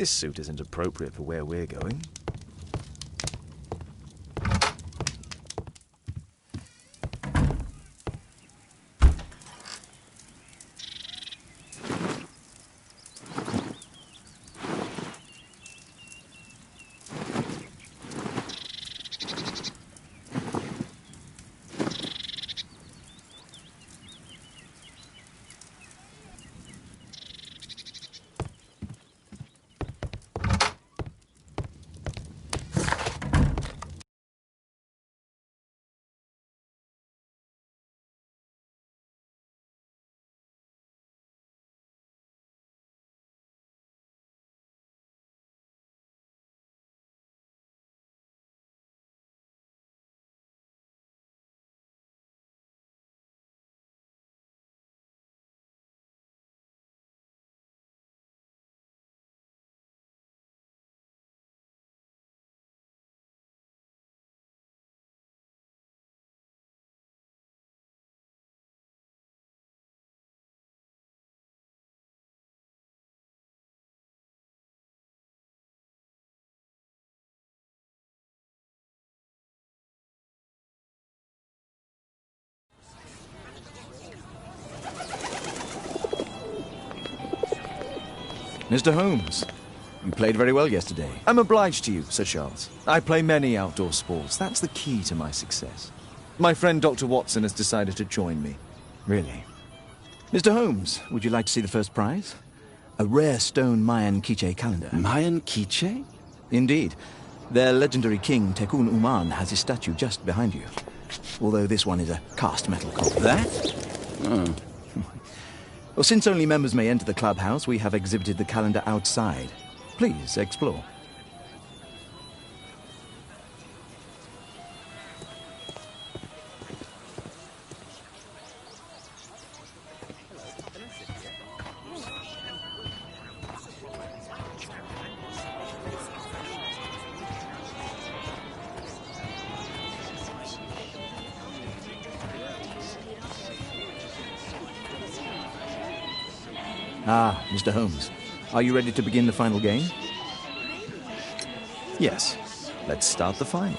This suit isn't appropriate for where we're going. Mr. Holmes, you played very well yesterday. I'm obliged to you, Sir Charles. I play many outdoor sports. That's the key to my success. My friend Dr. Watson has decided to join me. Really? Mr. Holmes, would you like to see the first prize? A rare stone Mayan quiche calendar. Mayan quiche? Indeed. Their legendary king, Tekun Uman, has his statue just behind you. Although this one is a cast metal copy. That? Oh. Well, since only members may enter the clubhouse, we have exhibited the calendar outside. Please, explore. Ah, Mr. Holmes. Are you ready to begin the final game? Yes. Let's start the final.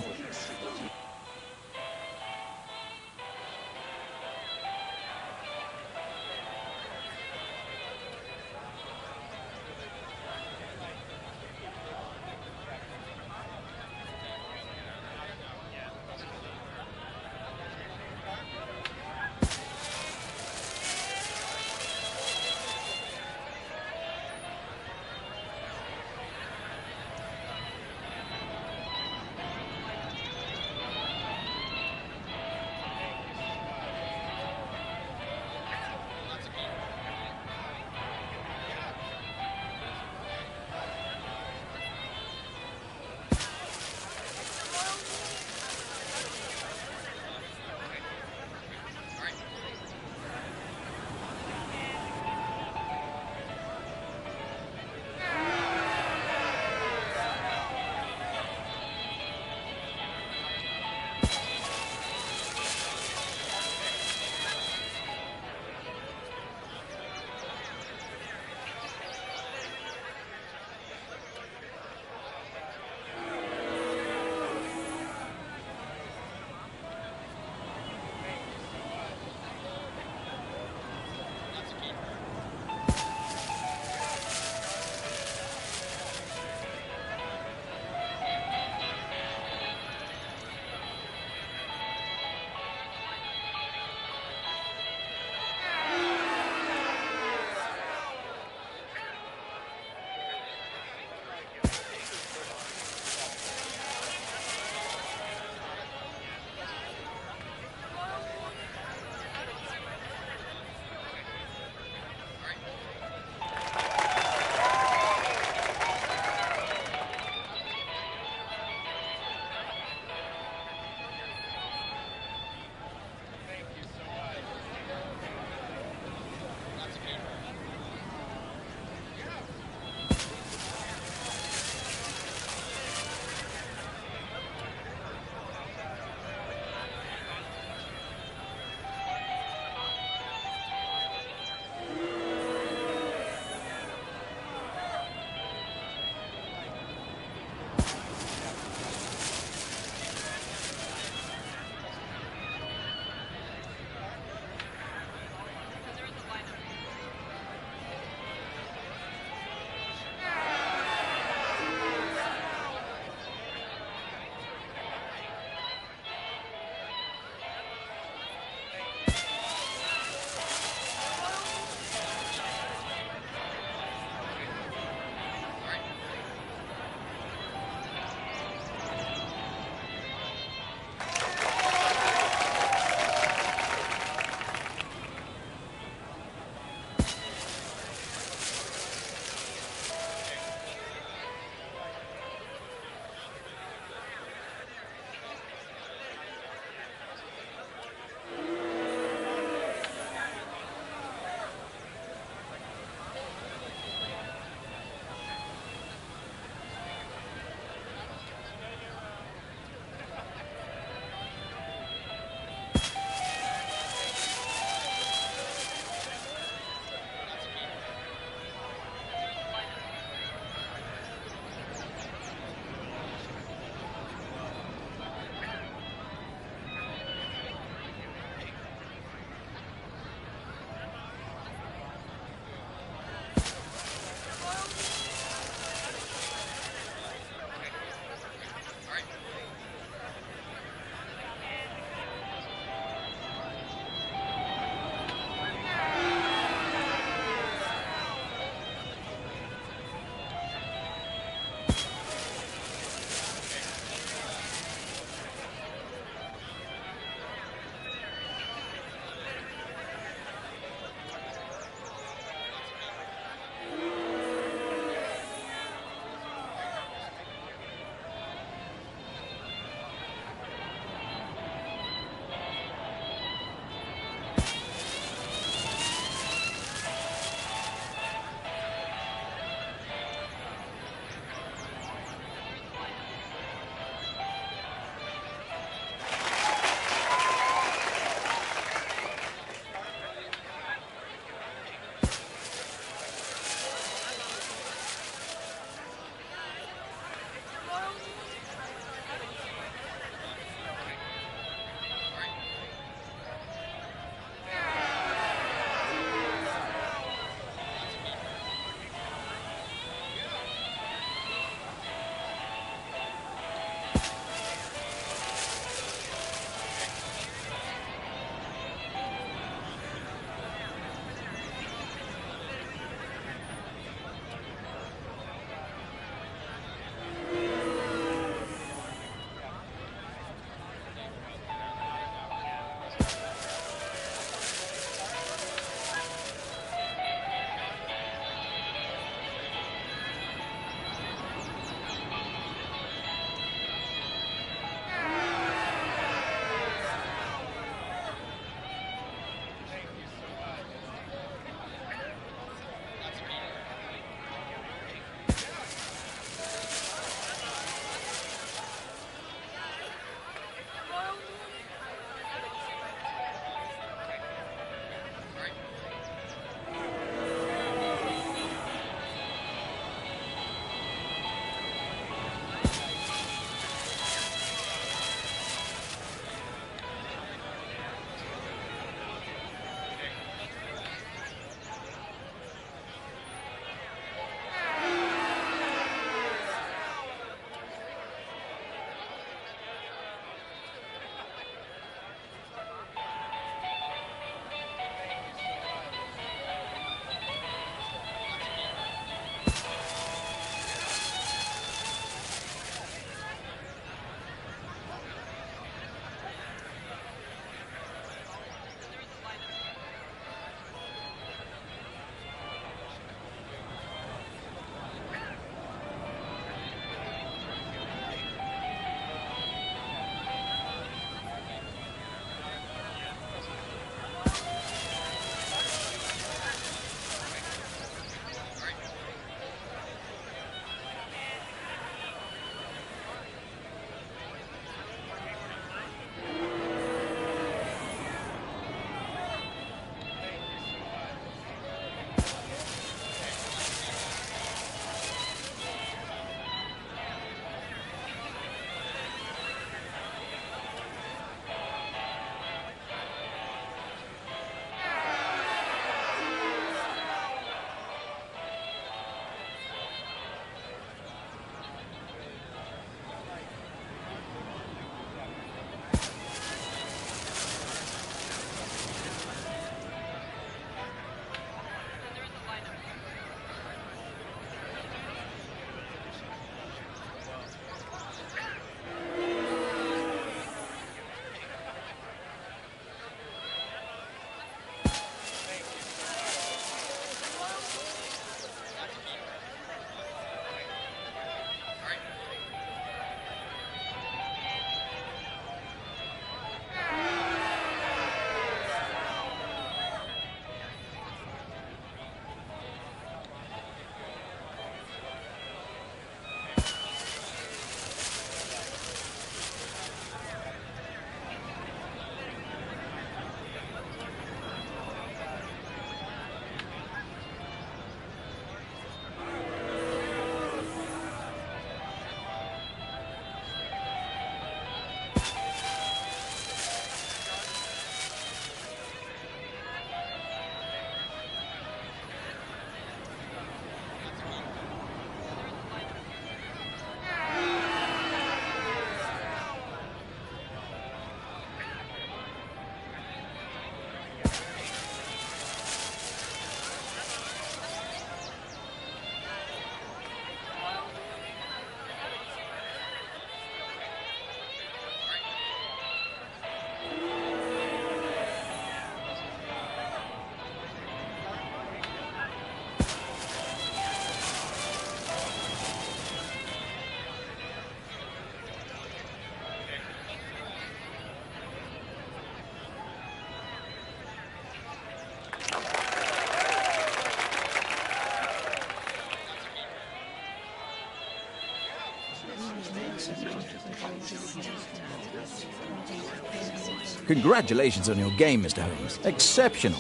Congratulations on your game, Mr. Holmes. Exceptional.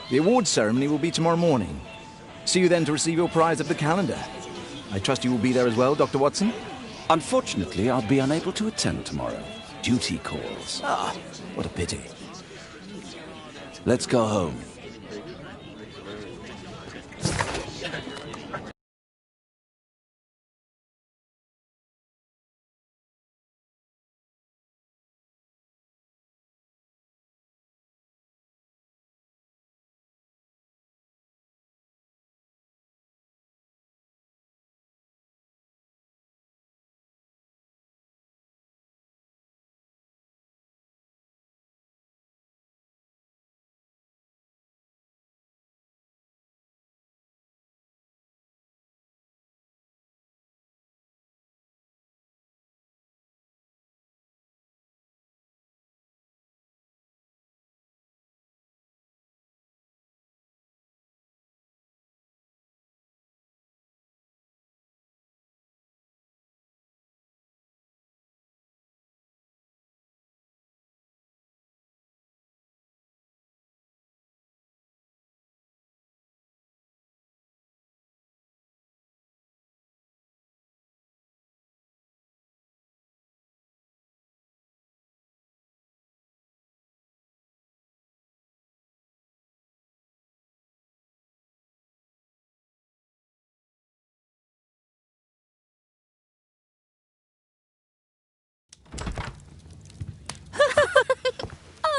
The awards ceremony will be tomorrow morning. See you then to receive your prize of the calendar. I trust you will be there as well, Dr. Watson? Unfortunately, I'll be unable to attend tomorrow. Duty calls. Ah, what a pity. Let's go home.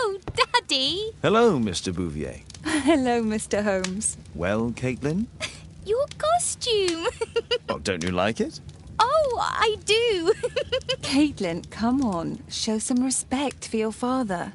Oh, Daddy! Hello, Mr. Bouvier. Hello, Mr. Holmes. Well, Caitlin? Your costume! Oh, don't you like it? Oh, I do! Caitlin, come on. Show some respect for your father.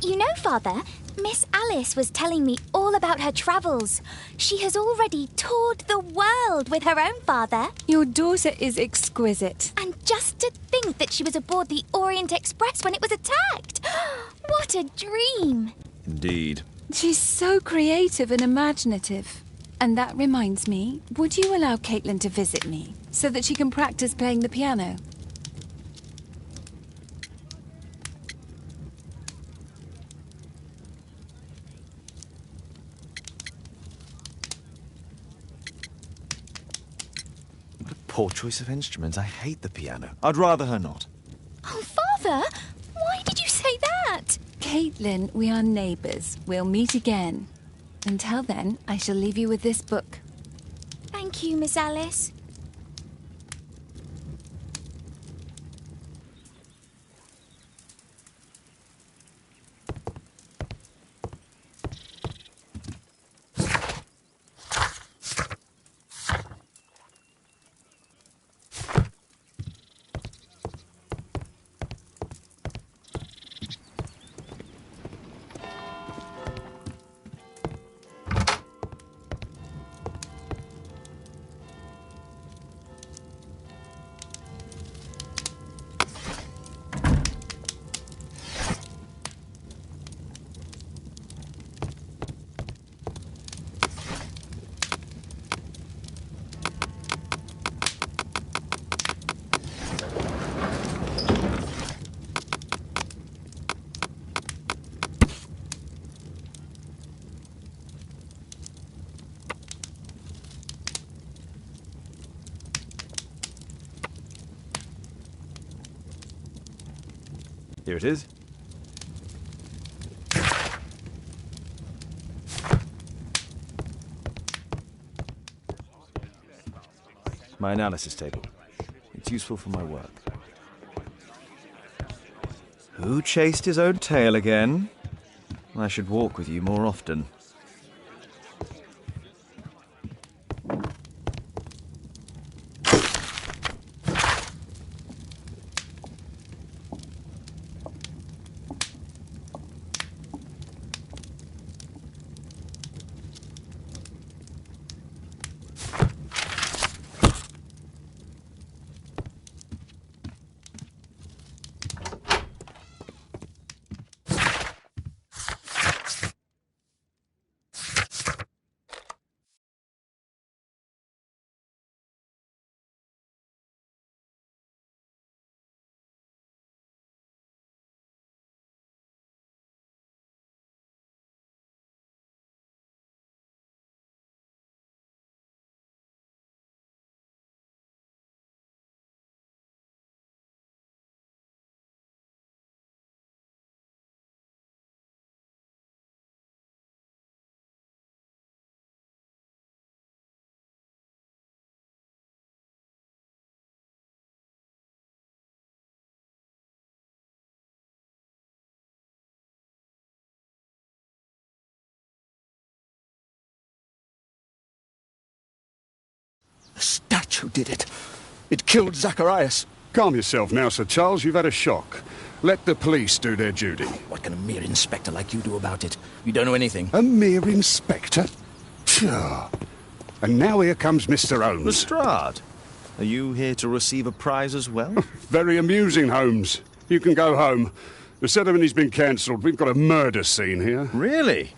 You know, Father, Miss Alice was telling me all about her travels. She has already toured the world with her own father. Your daughter is exquisite. And just to think that she was aboard the Orient Express when it was attacked. What a dream! Indeed. She's so creative and imaginative. And that reminds me, would you allow Caitlin to visit me so that she can practice playing the piano? Poor choice of instruments. I hate the piano. I'd rather her not. Oh, Father, why did you say that? Caitlin, we are neighbours. We'll meet again. Until then, I shall leave you with this book. Thank you, Miss Alice. Here it is. My analysis table. It's useful for my work. Who chased his own tail again? I should walk with you more often. The statue did it. It killed Zacharias. Calm yourself now, Sir Charles. You've had a shock. Let the police do their duty. What can a mere inspector like you do about it? You don't know anything. A mere inspector? Phew. And now here comes Mr. Holmes. Lestrade, are you here to receive a prize as well? Very amusing, Holmes. You can go home. The ceremony's been cancelled. We've got a murder scene here. Really?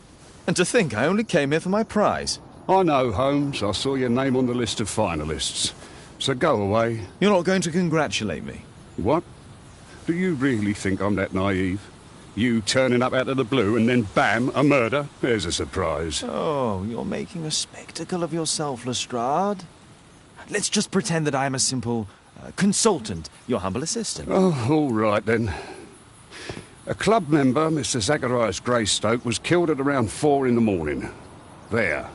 And to think I only came here for my prize. I know, Holmes. I saw your name on the list of finalists. So go away. You're not going to congratulate me? What? Do you really think I'm that naive? You turning up out of the blue and then bam, a murder? There's a surprise. Oh, you're making a spectacle of yourself, Lestrade. Let's just pretend that I am a simple consultant, your humble assistant. Oh, all right then. A club member, Mr. Zacharias Greystoke, was killed at around 4 in the morning. There.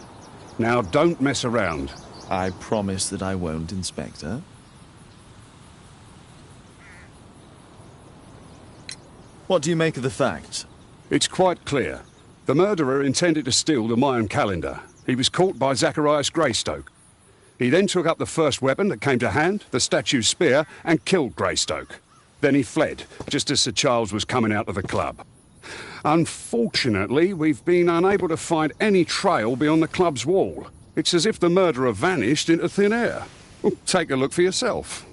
Now, don't mess around. I promise that I won't, Inspector. What do you make of the facts? It's quite clear. The murderer intended to steal the Mayan calendar. He was caught by Zacharias Greystoke. He then took up the first weapon that came to hand, the statue's spear, and killed Greystoke. Then he fled, just as Sir Charles was coming out of the club. Unfortunately, we've been unable to find any trail beyond the club's wall. It's as if the murderer vanished into thin air. Well, take a look for yourself.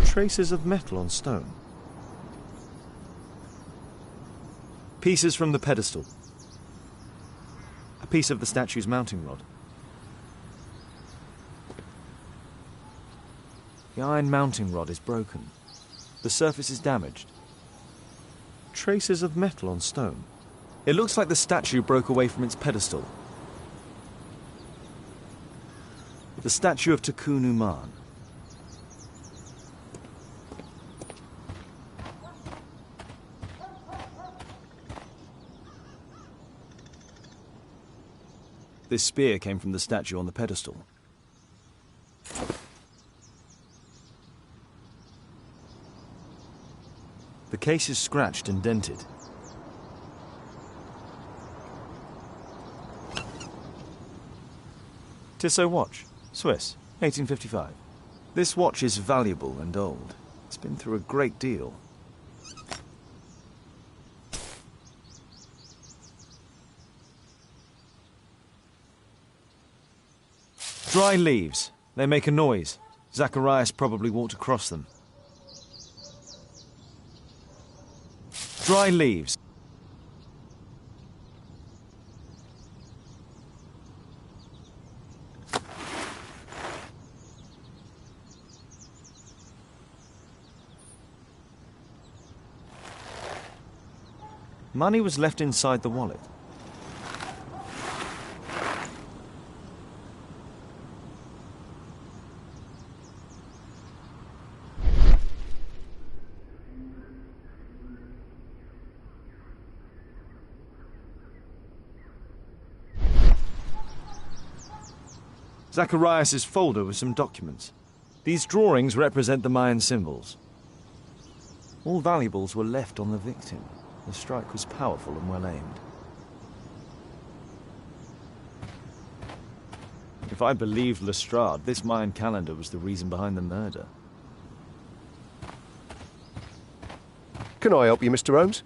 Traces of metal on stone. Pieces from the pedestal. A piece of the statue's mounting rod. The iron mounting rod is broken. The surface is damaged. Traces of metal on stone. It looks like the statue broke away from its pedestal. The statue of Tikkun Uman. This spear came from the statue on the pedestal. The case is scratched and dented. Tissot watch, Swiss, 1855. This watch is valuable and old. It's been through a great deal. Dry leaves. They make a noise. Zacharias probably walked across them. Dry leaves. Money was left inside the wallet. Zacharias' folder with some documents. These drawings represent the Mayan symbols. All valuables were left on the victim. The strike was powerful and well aimed. If I believed Lestrade, this Mayan calendar was the reason behind the murder. Can I help you, Mr. Holmes?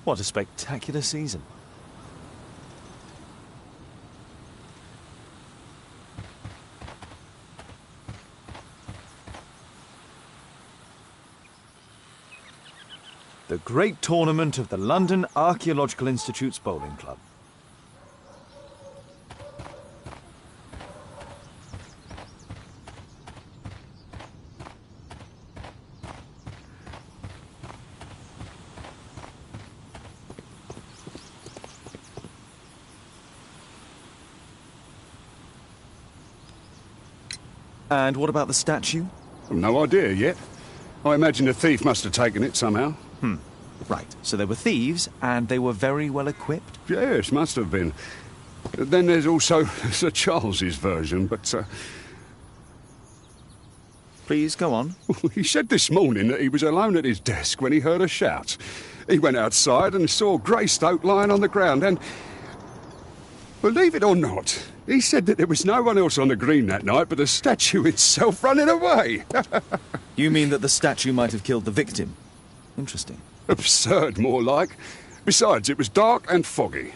What a spectacular season. The great tournament of the London Archaeological Institute's bowling club. And what about the statue? No idea yet. I imagine a thief must have taken it somehow. Right, so they were thieves, and they were very well equipped. Yes, must have been. Then there's also Sir Charles's version, but Please, go on. he said this morning that he was alone at his desk when he heard a shout. He went outside and saw Greystoke lying on the ground and... Believe it or not, he said that there was no one else on the green that night but the statue itself running away. You mean that the statue might have killed the victim? Interesting. Absurd, more like. Besides, it was dark and foggy.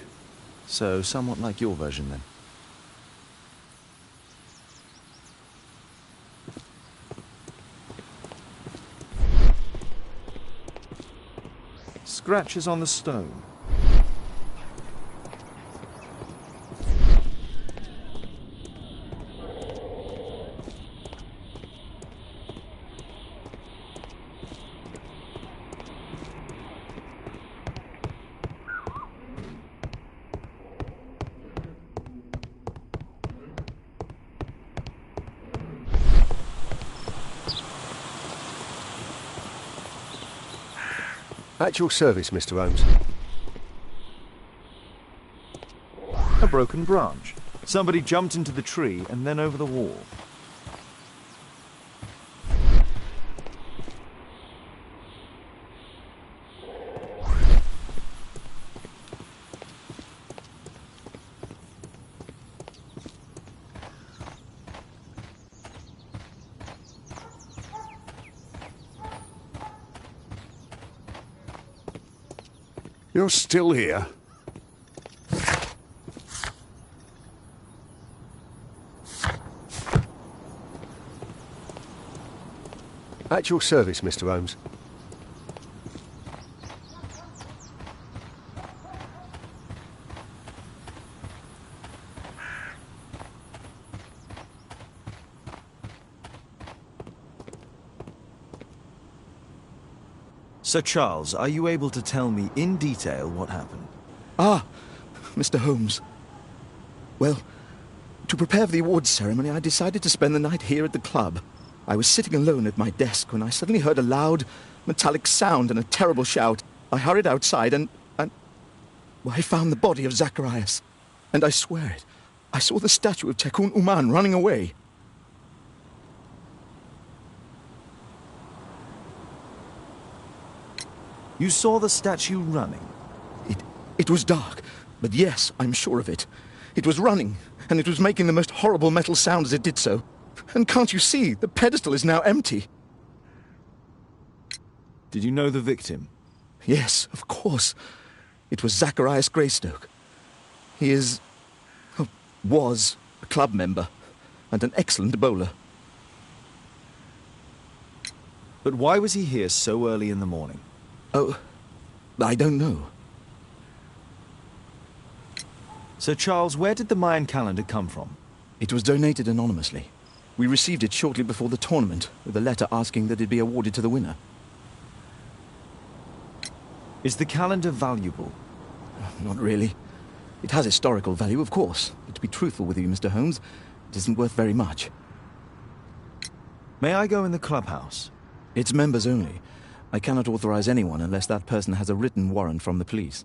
So, somewhat like your version, then. Scratches on the stone. At your service, Mr. Holmes. A broken branch. Somebody jumped into the tree and then over the wall. You're still here? At your service, Mr. Holmes. Sir Charles, are you able to tell me in detail what happened? Ah, Mr. Holmes. Well, to prepare for the awards ceremony, I decided to spend the night here at the club. I was sitting alone at my desk when I suddenly heard a loud, metallic sound and a terrible shout. I hurried outside and well, I found the body of Zacharias. And I swear it, I saw the statue of Tekun Uman running away. You saw the statue running? It was dark, but yes, I'm sure of it. It was running, and it was making the most horrible metal sound as it did so. And can't you see, the pedestal is now empty. Did you know the victim? Yes, of course. It was Zacharias Greystoke. He was a club member, and an excellent bowler. But why was he here so early in the morning? Oh, I don't know. Sir Charles, where did the Mayan calendar come from? It was donated anonymously. We received it shortly before the tournament, with a letter asking that it be awarded to the winner. Is the calendar valuable? Not really. It has historical value, of course. But to be truthful with you, Mr. Holmes, it isn't worth very much. May I go in the clubhouse? It's members only. I cannot authorize anyone unless that person has a written warrant from the police.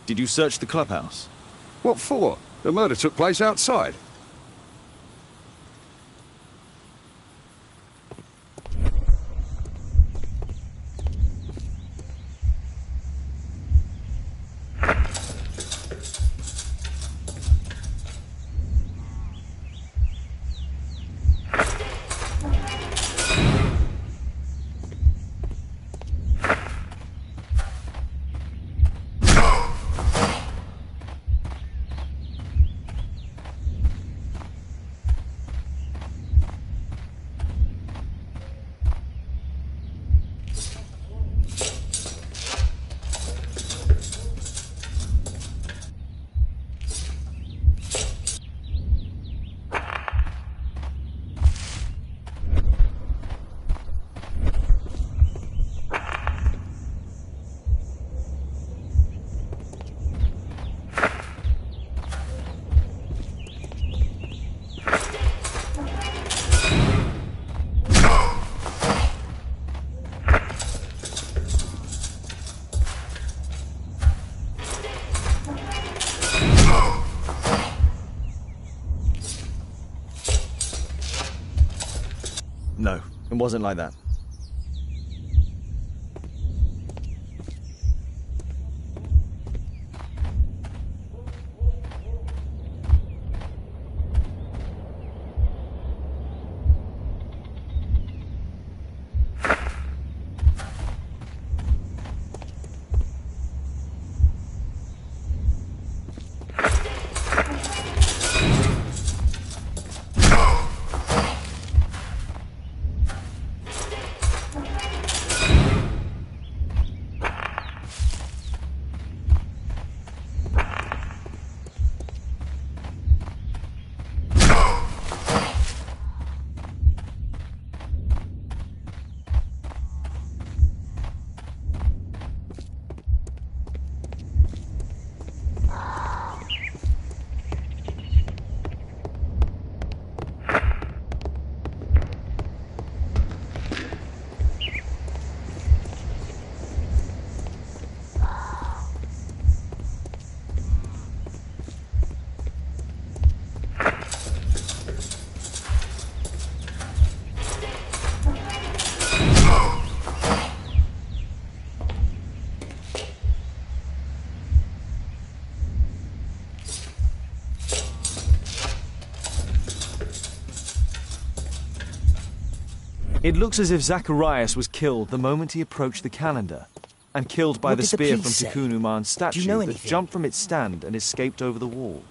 Did you search the clubhouse? What for? The murder took place outside. No, it wasn't like that. It looks as if Zacharias was killed the moment he approached the calendar, and killed by What the did the spear from police say? Tikkun Uman's statue know that anything? jumped from its stand and escaped over the wall.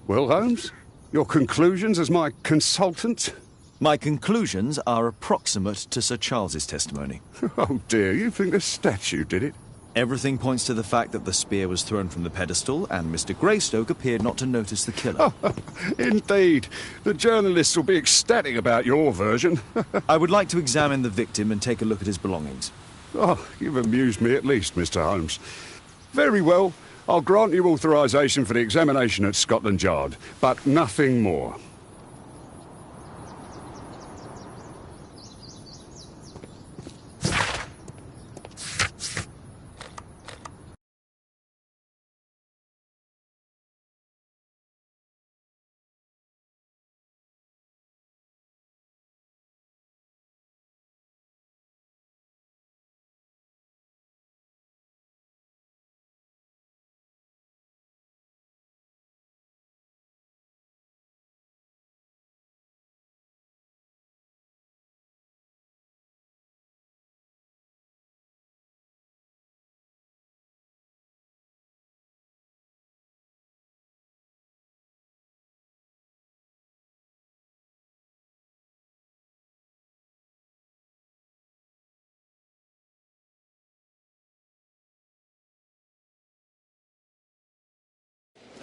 Well, Holmes, Your conclusions as my consultant? My conclusions are approximate to Sir Charles's testimony. Oh dear, you think the statue did it? Everything points to the fact that the spear was thrown from the pedestal, and Mr. Greystoke appeared not to notice the killer. Indeed. The journalists will be ecstatic about your version. I would like to examine the victim and take a look at his belongings. Oh, you've amused me at least, Mr. Holmes. Very well. I'll grant you authorisation for the examination at Scotland Yard, but nothing more.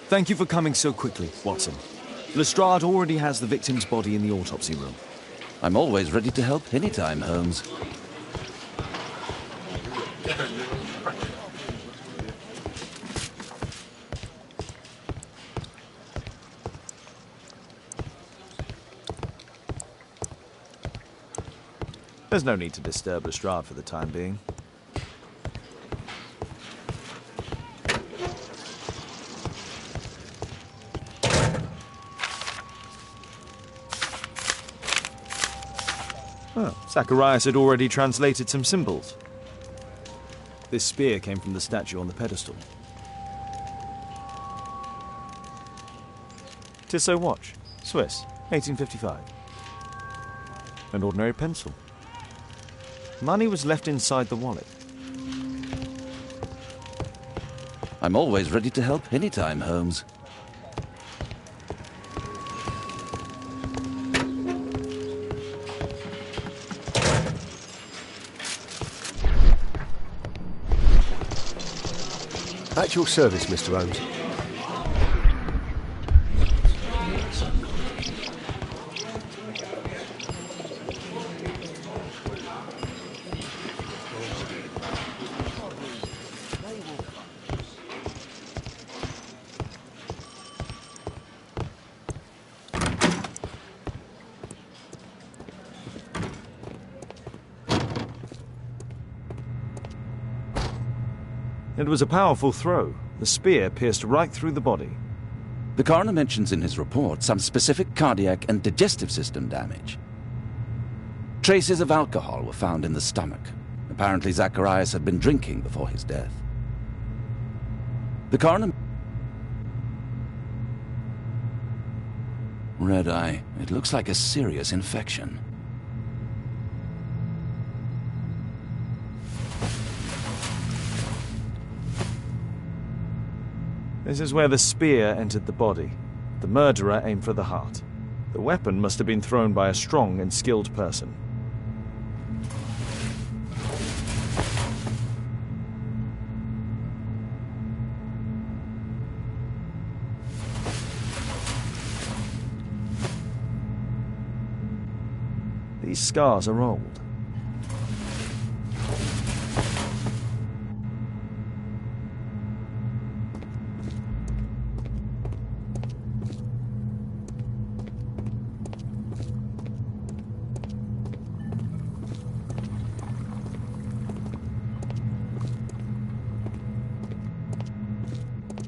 Thank you for coming so quickly, Watson. Lestrade already has the victim's body in the autopsy room. I'm always ready to help anytime, Holmes. There's no need to disturb Lestrade for the time being. Oh, Zacharias had already translated some symbols. This spear came from the statue on the pedestal. Tissot watch, Swiss, 1855. An ordinary pencil. Money was left inside the wallet. I'm always ready to help anytime, Holmes. At your service, Mr. Holmes. It was a powerful throw. The spear pierced right through the body. The coroner mentions in his report some specific cardiac and digestive system damage. Traces of alcohol were found in the stomach. Apparently Zacharias had been drinking before his death. The coroner... Red eye. It looks like a serious infection. This is where the spear entered the body. The murderer aimed for the heart. The weapon must have been thrown by a strong and skilled person. These scars are old.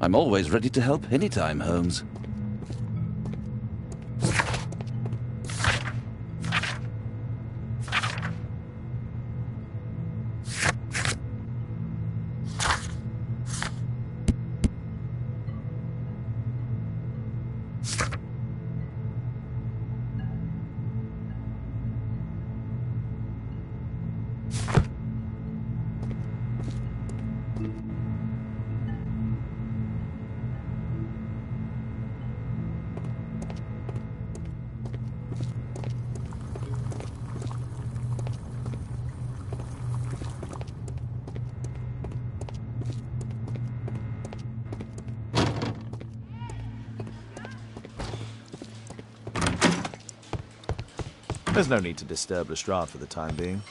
I'm always ready to help anytime, Holmes. There's no need to disturb Lestrade for the time being.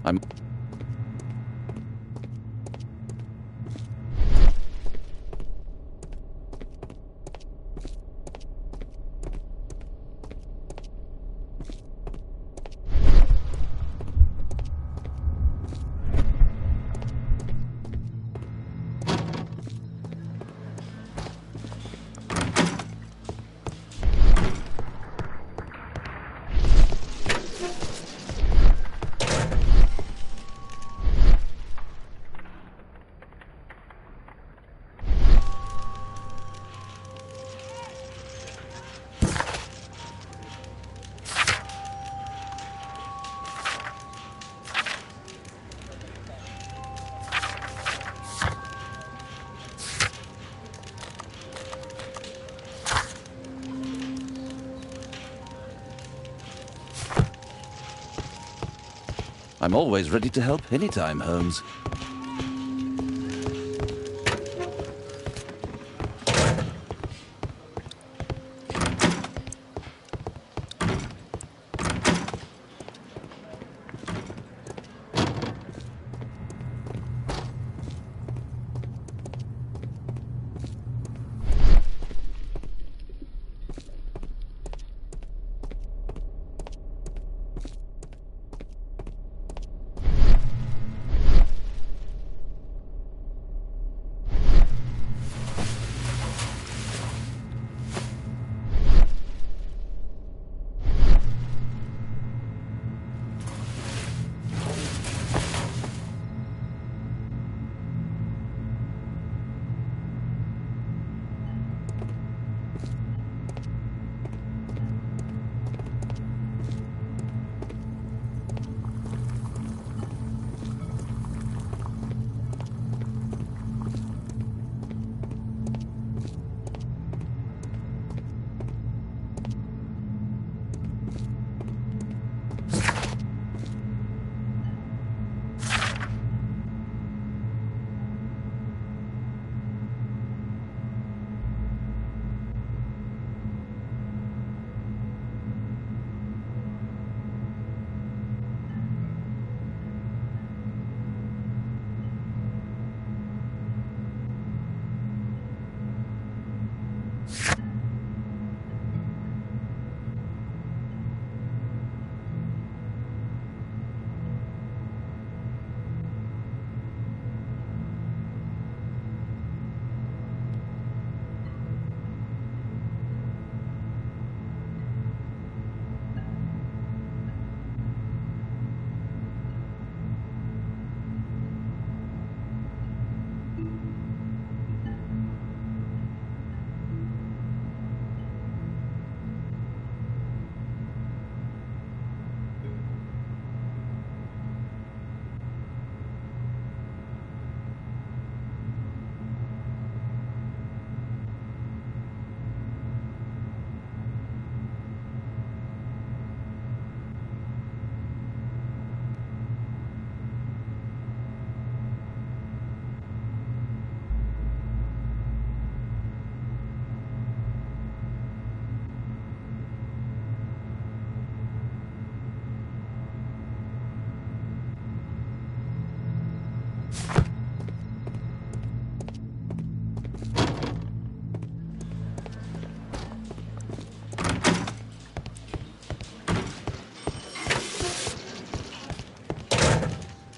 I'm... I'm always ready to help anytime, Holmes.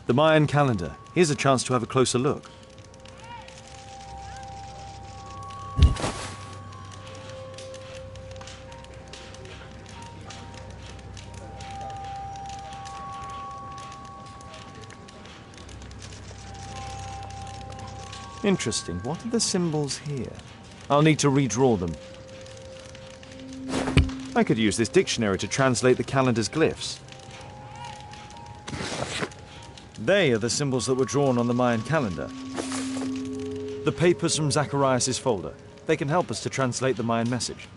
The Mayan calendar. Here's a chance to have a closer look. Interesting. What are the symbols here? I'll need to redraw them. I could use this dictionary to translate the calendar's glyphs. They are the symbols that were drawn on the Mayan calendar. The papers from Zacharias' folder. They can help us to translate the Mayan message.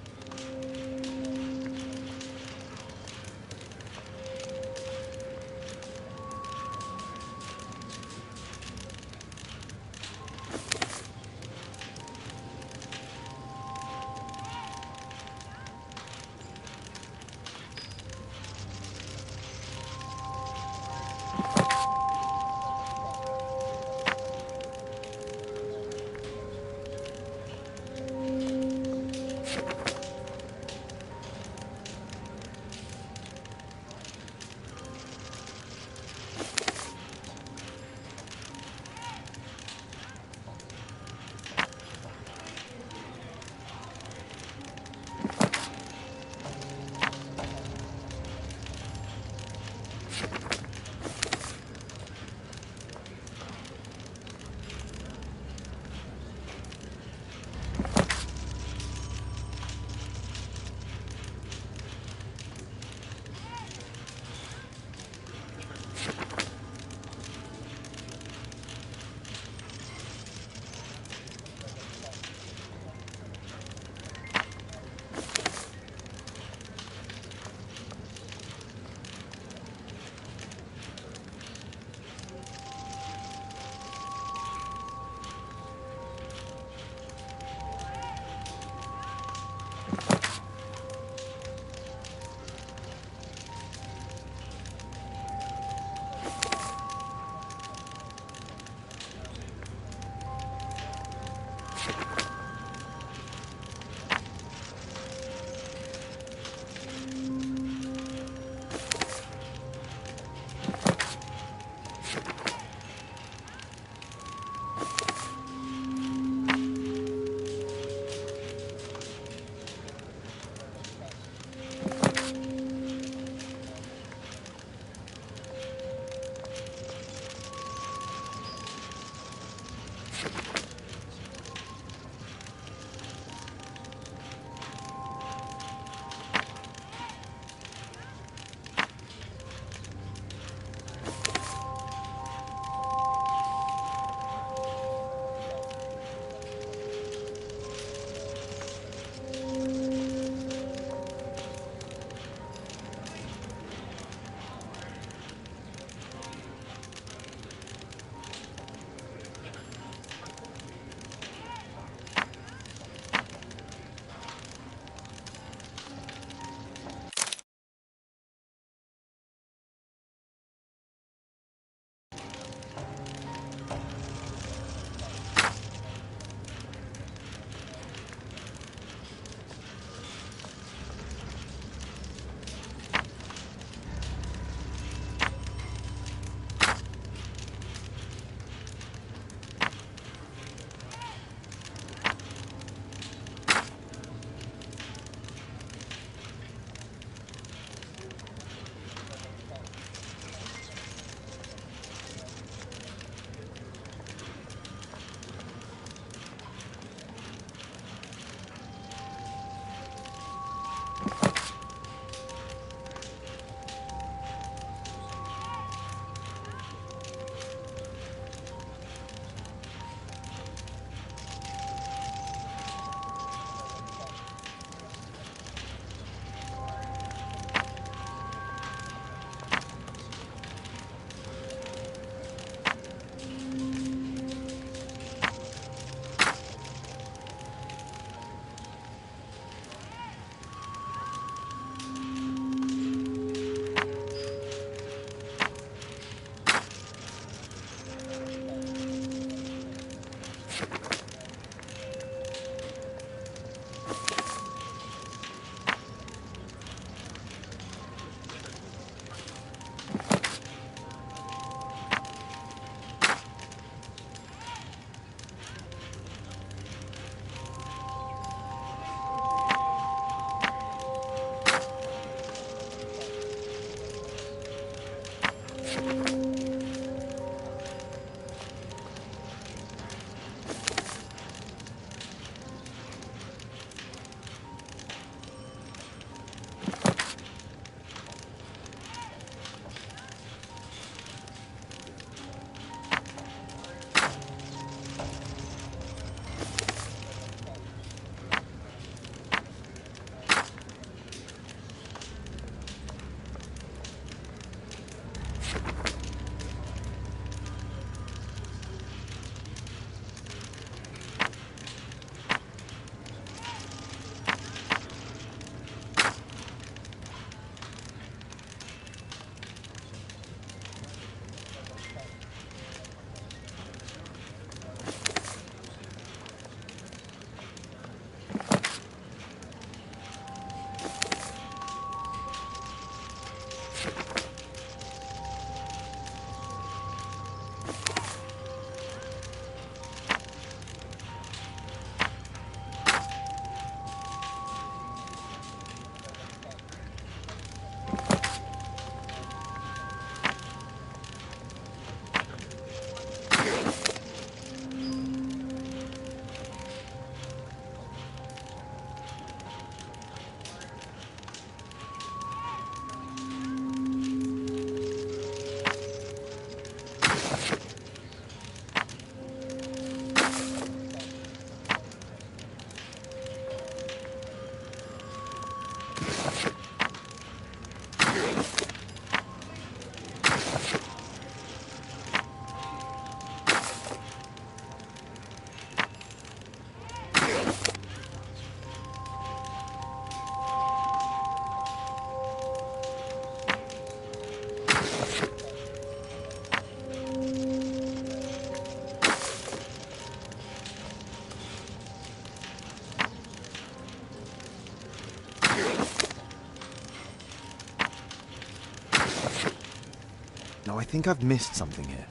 think I've missed something here.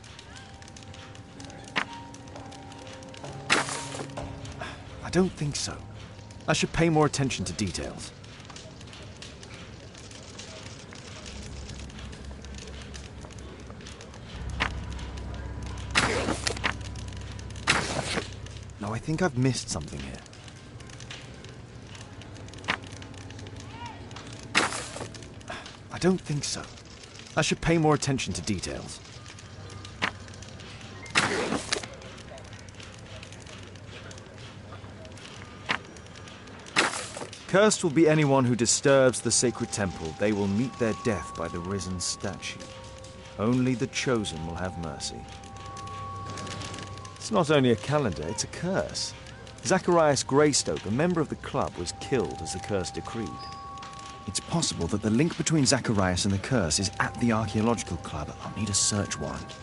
I don't think so. I should pay more attention to details. No, I think I've missed something here. I don't think so. I should pay more attention to details. Cursed will be anyone who disturbs the sacred temple. They will meet their death by the risen statue. Only the chosen will have mercy. It's not only a calendar, it's a curse. Zacharias Greystoke, a member of the club, was killed as the curse decreed. It's possible that the link between Zacharias and the curse is at the archaeological club. I'll need a search warrant.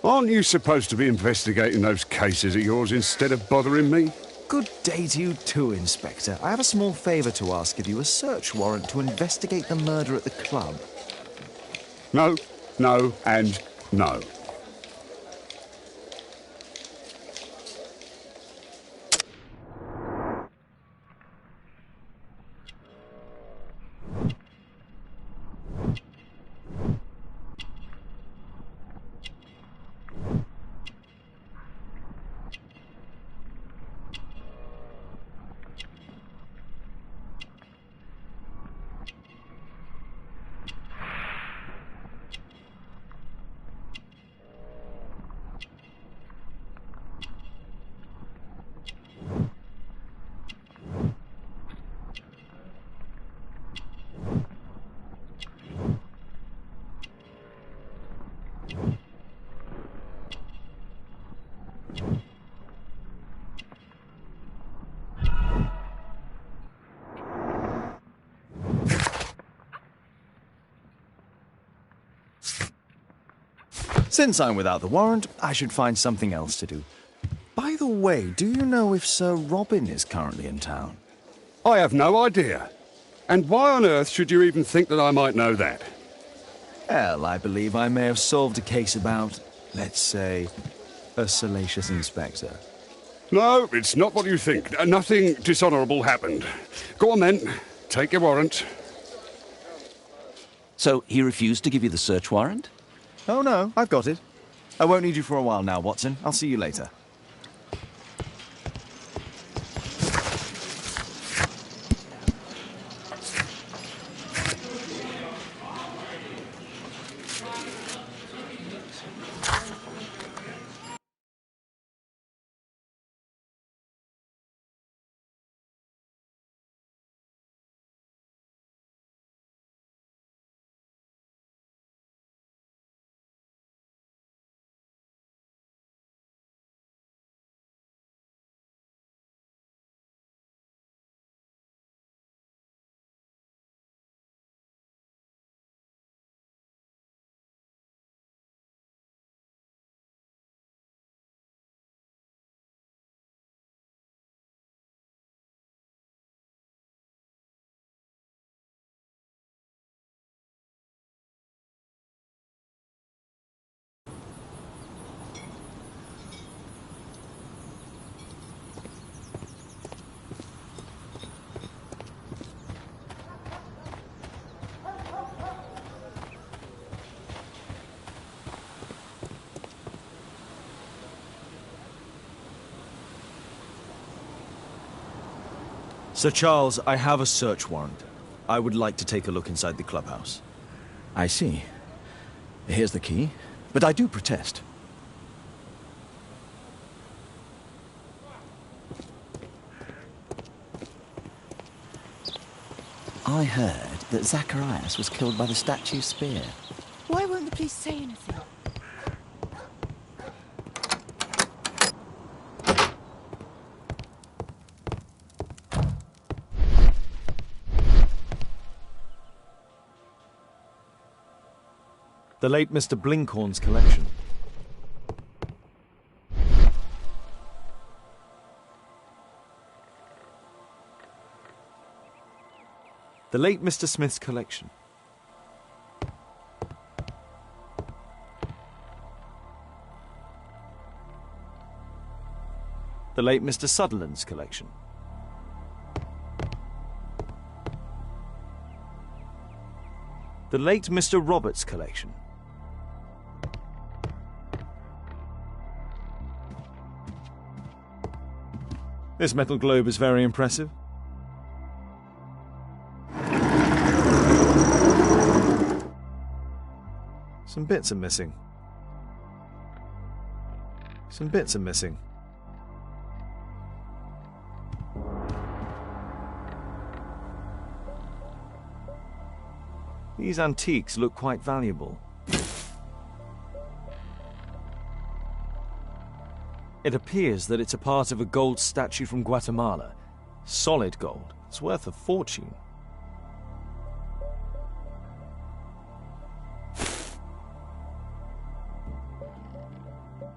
Aren't you supposed to be investigating those cases of yours instead of bothering me? Good day to you too, Inspector. I have a small favour to ask of you, a search warrant to investigate the murder at the club. No, no, and no. Since I'm without the warrant, I should find something else to do. By the way, do you know if Sir Robin is currently in town? I have no idea. And why on earth should you even think that I might know that? Well, I believe I may have solved a case about, let's say, a salacious inspector. No, it's not what you think. Nothing dishonourable happened. Go on then. Take your warrant. So he refused to give you the search warrant? Oh no, I've got it. I won't need you for a while now, Watson. I'll see you later. Sir Charles, I have a search warrant. I would like to take a look inside the clubhouse. I see. Here's the key, but I do protest. I heard that Zacharias was killed by the statue spear. Why won't the police say anything? The late Mr. Blinkhorn's collection. The late Mr. Smith's collection. The late Mr. Sutherland's collection. The late Mr. Roberts' collection. This metal globe is very impressive. Some bits are missing. Some bits are missing. These antiques look quite valuable. It appears that it's a part of a gold statue from Guatemala. Solid gold. It's worth a fortune.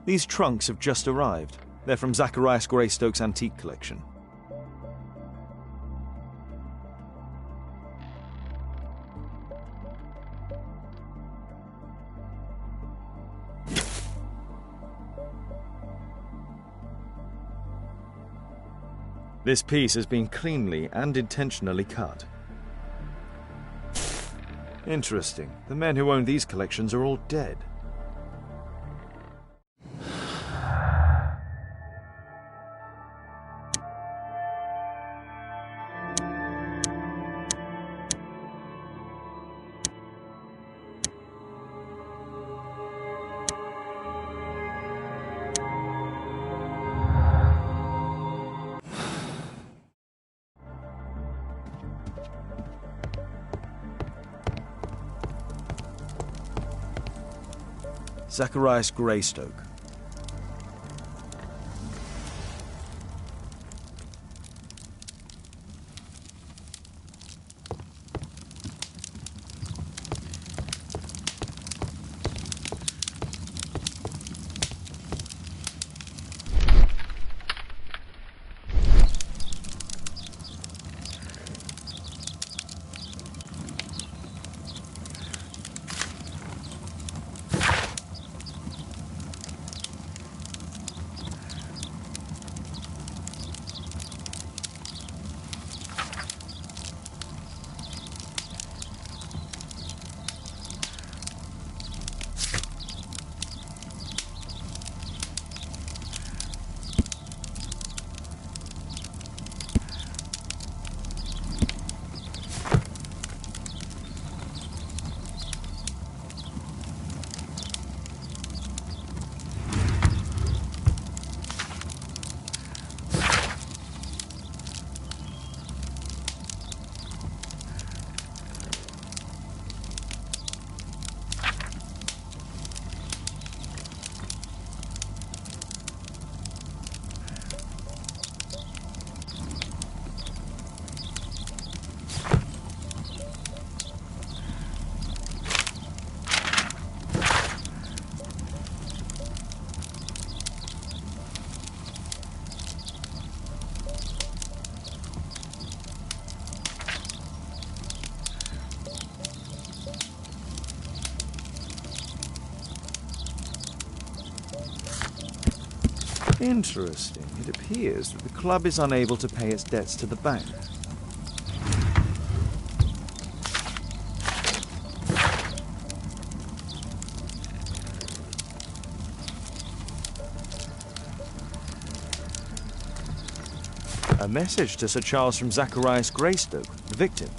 These trunks have just arrived. They're from Zacharias Greystoke's antique collection. This piece has been cleanly and intentionally cut. Interesting. The men who own these collections are all dead. Zacharias Greystoke. Interesting. It appears that the club is unable to pay its debts to the bank. A message to Sir Charles from Zacharias Greystoke, the victim.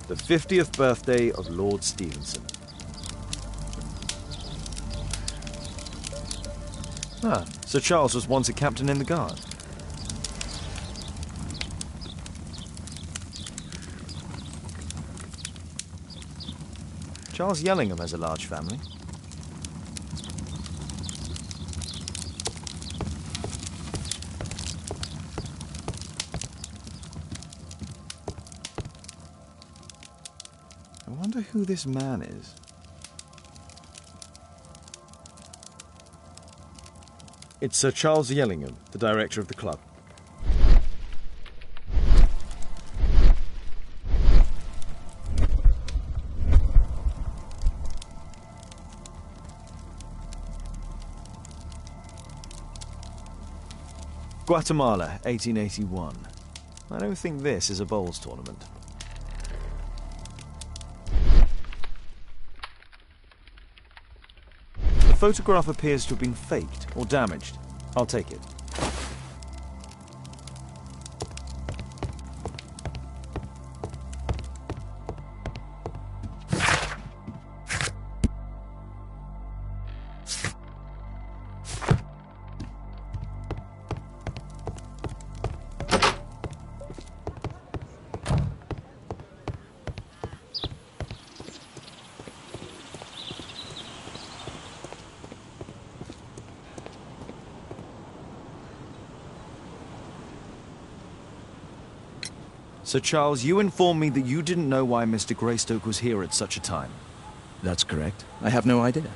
The 50th birthday of Lord Stevenson. Ah, Sir Charles was once a captain in the Guard. Charles Yellingham has a large family. I wonder who this man is. It's Sir Charles Yellingham, the director of the club. Guatemala, 1881. I don't think this is a bowls tournament. The photograph appears to have been faked or damaged. I'll take it. Sir Charles, you informed me that you didn't know why Mr. Greystoke was here at such a time. That's correct. I have no idea.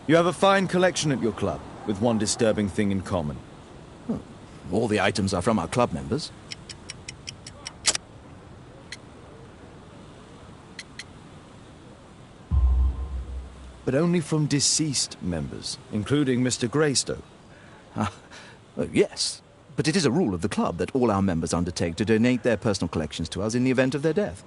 You have a fine collection at your club, with one disturbing thing in common. Oh, all the items are from our club members. But only from deceased members, including Mr. Greystoke. Yes, but it is a rule of the club that all our members undertake to donate their personal collections to us in the event of their death.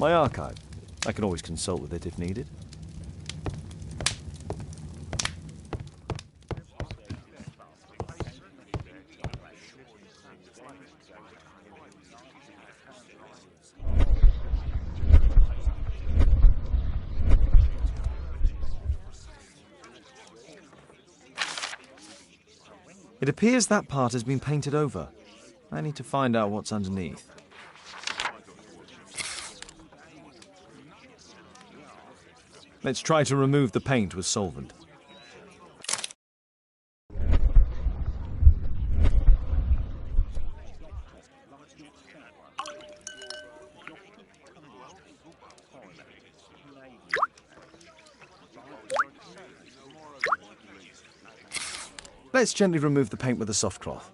My archive. I can always consult with it if needed. It appears that part has been painted over. I need to find out what's underneath. Let's try to remove the paint with solvent. Let's gently remove the paint with a soft cloth.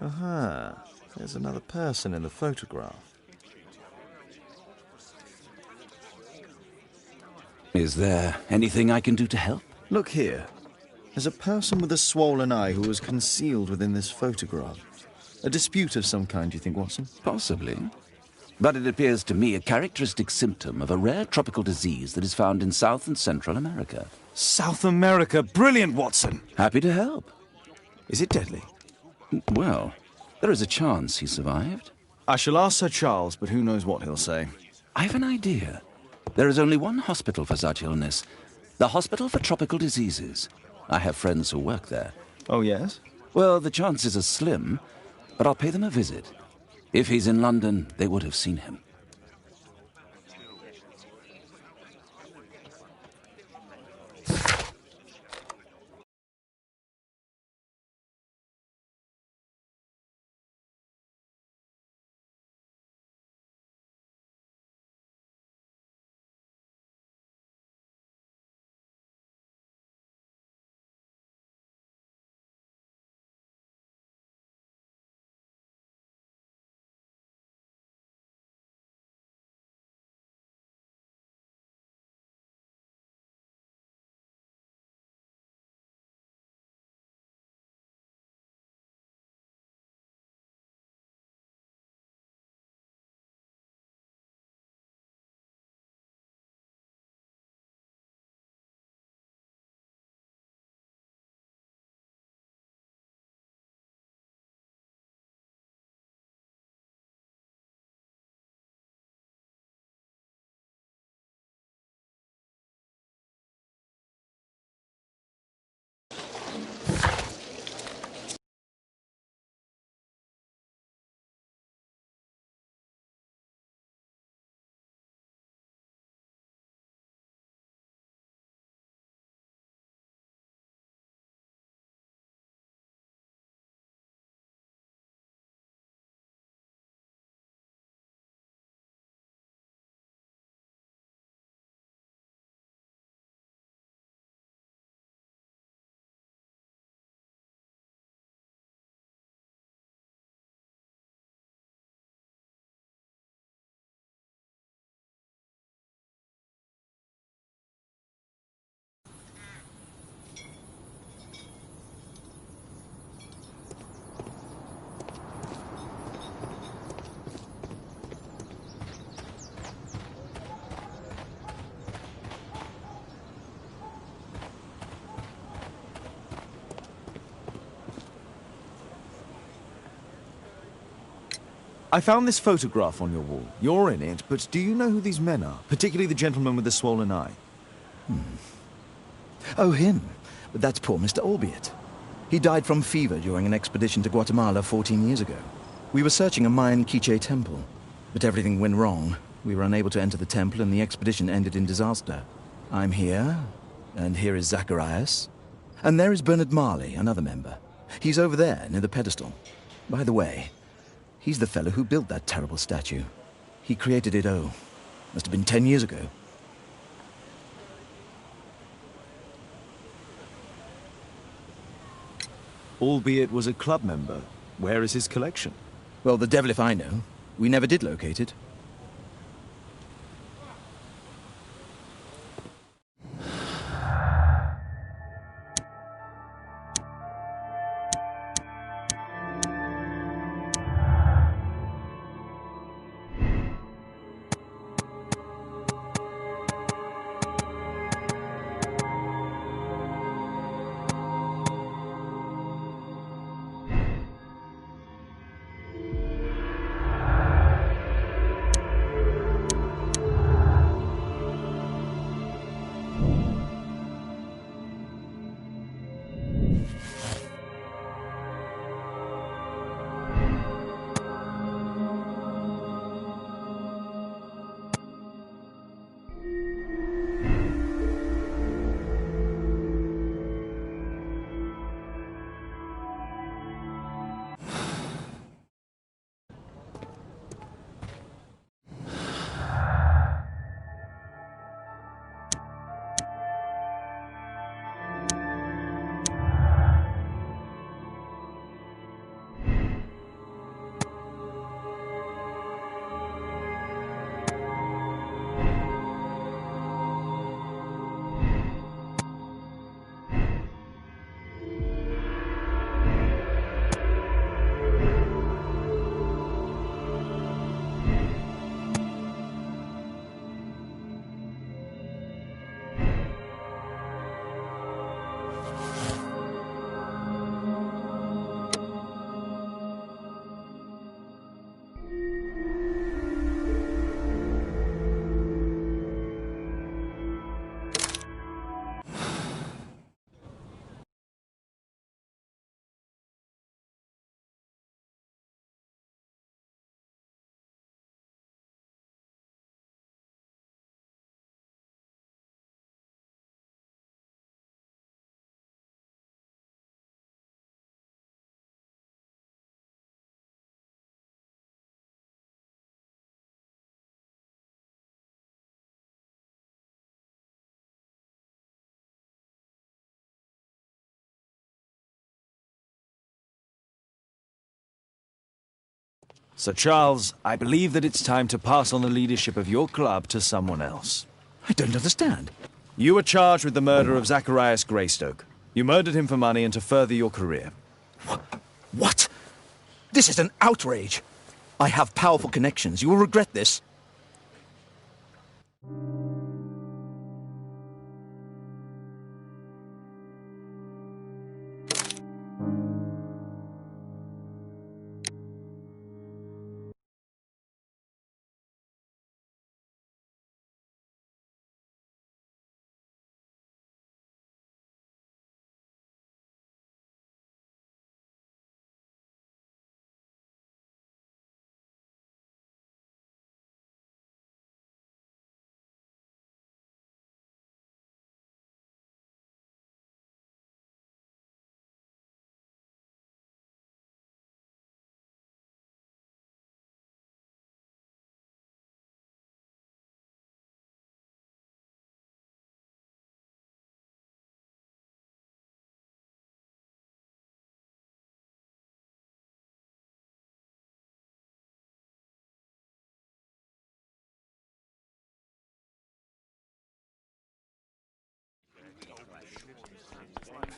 Aha, there's another person in the photograph. Is there anything I can do to help? Look here. There's a person with a swollen eye who was concealed within this photograph. A dispute of some kind, do you think, Watson? Possibly. But it appears to me a characteristic symptom of a rare tropical disease that is found in South and Central America. South America! Brilliant, Watson! Happy to help. Is it deadly? Well, there is a chance he survived. I shall ask Sir Charles, but who knows what he'll say. I have an idea. There is only one hospital for such illness. The Hospital for Tropical Diseases. I have friends who work there. Oh, yes? Well, the chances are slim, but I'll pay them a visit. If he's in London, they would have seen him. I found this photograph on your wall. You're in it, but do you know who these men are? Particularly the gentleman with the swollen eye. Oh, him. But that's poor Mr. Albiot. He died from fever during an expedition to Guatemala 14 years ago. We were searching a Mayan Quiche temple, but everything went wrong. We were unable to enter the temple, and the expedition ended in disaster. I'm here, and here is Zacharias. And there is Bernard Marley, another member. He's over there, near the pedestal. By the way, he's the fellow who built that terrible statue. He created it, must have been 10 years ago. Albeit was a club member. Where is his collection? Well, the devil if I know. We never did locate it. Sir Charles, I believe that it's time to pass on the leadership of your club to someone else. I don't understand. You were charged with the murder of Zacharias Greystoke. You murdered him for money and to further your career. What? This is an outrage. I have powerful connections. You will regret this.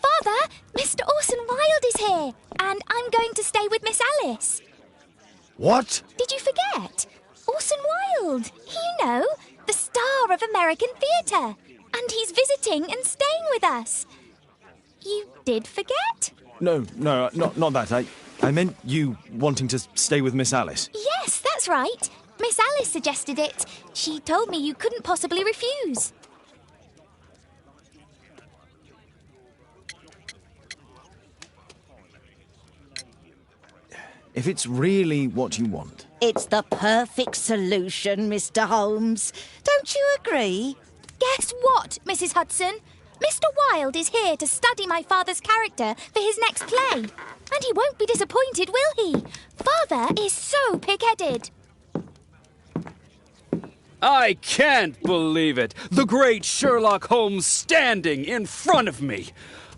Father, Mr. Orson Wilde is here, and I'm going to stay with Miss Alice. What? Did you forget? Orson Wilde, you know, the star of American theatre. And he's visiting and staying with us. You did forget? No, not that. I meant you wanting to stay with Miss Alice. Yes, that's right. Miss Alice suggested it. She told me you couldn't possibly refuse. If it's really what you want. It's the perfect solution, Mr. Holmes. Don't you agree? Guess what, Mrs. Hudson? Mr. Wilde is here to study my father's character for his next play. And he won't be disappointed, will he? Father is so pig-headed. I can't believe it. The great Sherlock Holmes standing in front of me.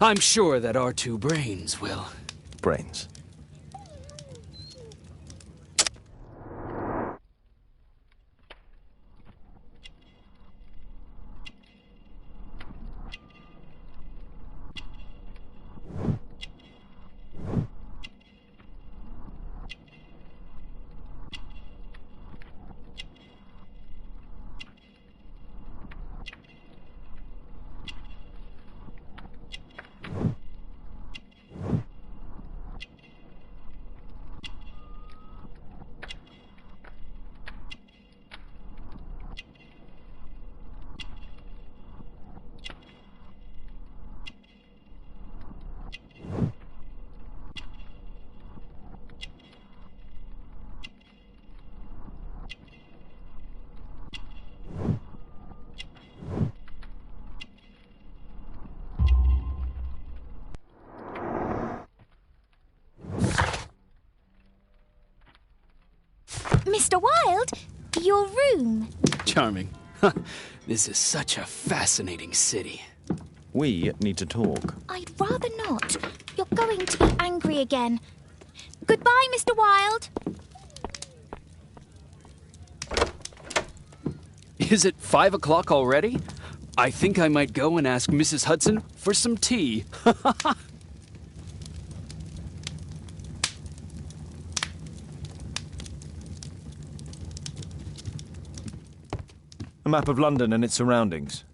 I'm sure that our two brains will. Brains. Mr. Wilde, your room. Charming. This is such a fascinating city. We need to talk. I'd rather not. You're going to be angry again. Goodbye, Mr. Wilde. Is it 5 o'clock already? I think I might go and ask Mrs. Hudson for some tea. A map of London and its surroundings.